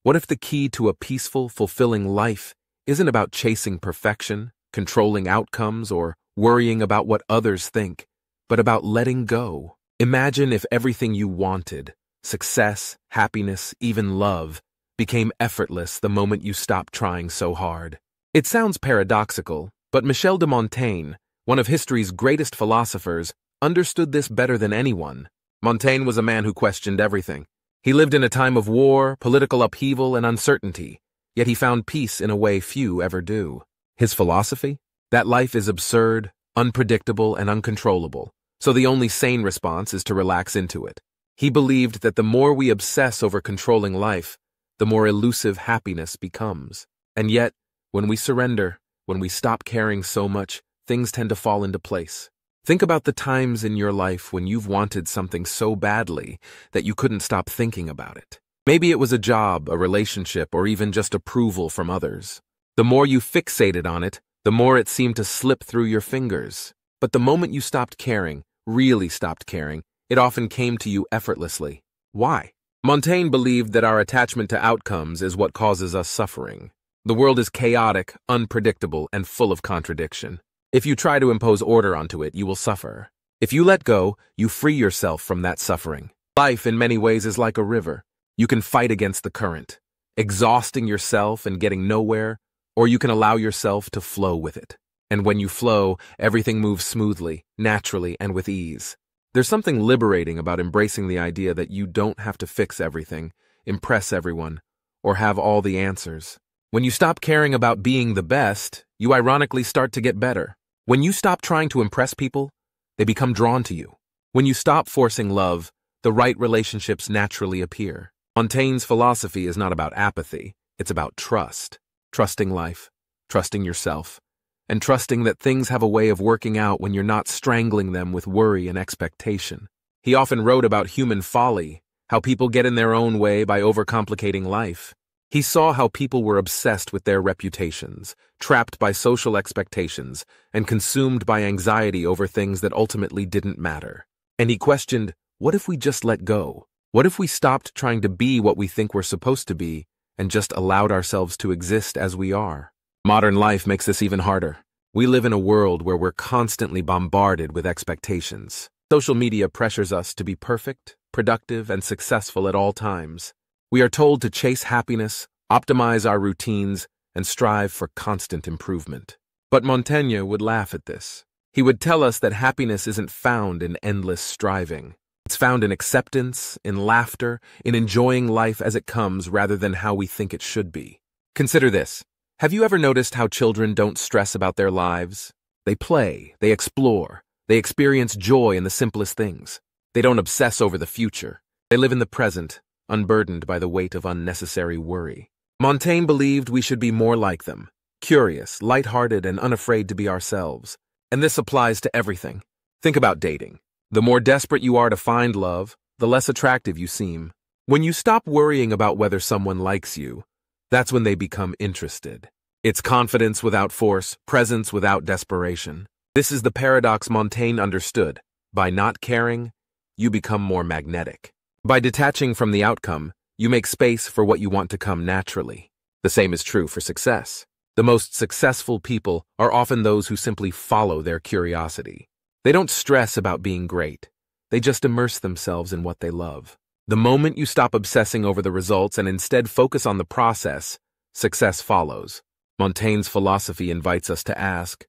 What if the key to a peaceful, fulfilling life isn't about chasing perfection, controlling outcomes, or worrying about what others think, but about letting go? Imagine if everything you wanted, success, happiness, even love, became effortless the moment you stopped trying so hard. It sounds paradoxical, but Michel de Montaigne, one of history's greatest philosophers, understood this better than anyone. Montaigne was a man who questioned everything. He lived in a time of war, political upheaval, and uncertainty, yet he found peace in a way few ever do. His philosophy? That life is absurd, unpredictable, and uncontrollable, so the only sane response is to relax into it. He believed that the more we obsess over controlling life, the more elusive happiness becomes. And yet, when we surrender, when we stop caring so much, things tend to fall into place. Think about the times in your life when you've wanted something so badly that you couldn't stop thinking about it. Maybe it was a job, a relationship, or even just approval from others. The more you fixated on it, the more it seemed to slip through your fingers. But the moment you stopped caring, really stopped caring, it often came to you effortlessly. Why? Montaigne believed that our attachment to outcomes is what causes us suffering. The world is chaotic, unpredictable, and full of contradiction. If you try to impose order onto it, you will suffer. If you let go, you free yourself from that suffering. Life, in many ways, is like a river. You can fight against the current, exhausting yourself and getting nowhere, or you can allow yourself to flow with it. And when you flow, everything moves smoothly, naturally, and with ease. There's something liberating about embracing the idea that you don't have to fix everything, impress everyone, or have all the answers. When you stop caring about being the best, you ironically start to get better. When you stop trying to impress people, they become drawn to you. When you stop forcing love, the right relationships naturally appear. Montaigne's philosophy is not about apathy, it's about trust. Trusting life, trusting yourself, and trusting that things have a way of working out when you're not strangling them with worry and expectation. He often wrote about human folly, how people get in their own way by overcomplicating life. He saw how people were obsessed with their reputations, trapped by social expectations, and consumed by anxiety over things that ultimately didn't matter. And he questioned, what if we just let go? What if we stopped trying to be what we think we're supposed to be and just allowed ourselves to exist as we are? Modern life makes this even harder. We live in a world where we're constantly bombarded with expectations. Social media pressures us to be perfect, productive, and successful at all times. We are told to chase happiness, optimize our routines, and strive for constant improvement. But Montaigne would laugh at this. He would tell us that happiness isn't found in endless striving. It's found in acceptance, in laughter, in enjoying life as it comes rather than how we think it should be. Consider this. Have you ever noticed how children don't stress about their lives? They play, they explore, they experience joy in the simplest things. They don't obsess over the future. They live in the present, unburdened by the weight of unnecessary worry. Montaigne believed we should be more like them, curious, lighthearted, and unafraid to be ourselves. And this applies to everything. Think about dating. The more desperate you are to find love, the less attractive you seem. When you stop worrying about whether someone likes you, that's when they become interested. It's confidence without force, presence without desperation. This is the paradox Montaigne understood. By not caring, you become more magnetic. By detaching from the outcome, you make space for what you want to come naturally. The same is true for success. The most successful people are often those who simply follow their curiosity. They don't stress about being great. They just immerse themselves in what they love. The moment you stop obsessing over the results and instead focus on the process, success follows. Montaigne's philosophy invites us to ask,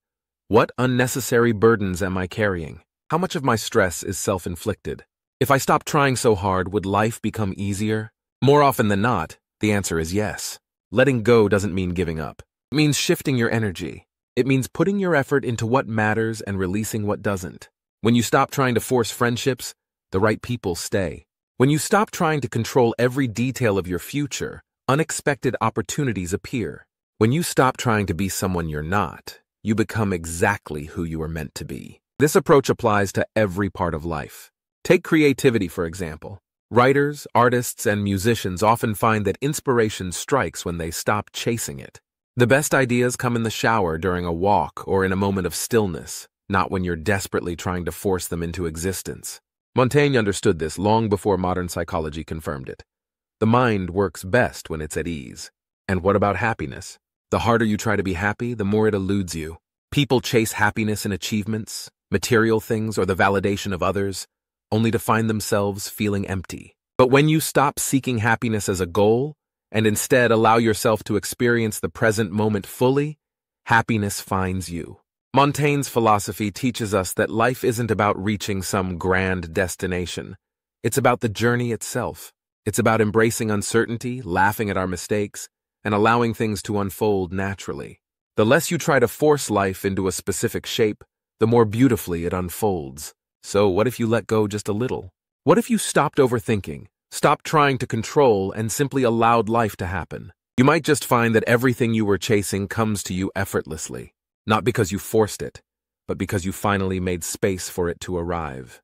what unnecessary burdens am I carrying? How much of my stress is self-inflicted? If I stop trying so hard, would life become easier? More often than not, the answer is yes. Letting go doesn't mean giving up. It means shifting your energy. It means putting your effort into what matters and releasing what doesn't. When you stop trying to force friendships, the right people stay. When you stop trying to control every detail of your future, unexpected opportunities appear. When you stop trying to be someone you're not, you become exactly who you are meant to be. This approach applies to every part of life. Take creativity, for example. Writers, artists, and musicians often find that inspiration strikes when they stop chasing it. The best ideas come in the shower during a walk or in a moment of stillness, not when you're desperately trying to force them into existence. Montaigne understood this long before modern psychology confirmed it. The mind works best when it's at ease. And what about happiness? The harder you try to be happy, the more it eludes you. People chase happiness in achievements, material things, or the validation of others, only to find themselves feeling empty. But when you stop seeking happiness as a goal, and instead allow yourself to experience the present moment fully, happiness finds you. Montaigne's philosophy teaches us that life isn't about reaching some grand destination. It's about the journey itself. It's about embracing uncertainty, laughing at our mistakes, and allowing things to unfold naturally. The less you try to force life into a specific shape, the more beautifully it unfolds. So what if you let go just a little? What if you stopped overthinking, stopped trying to control, and simply allowed life to happen? You might just find that everything you were chasing comes to you effortlessly, not because you forced it, but because you finally made space for it to arrive.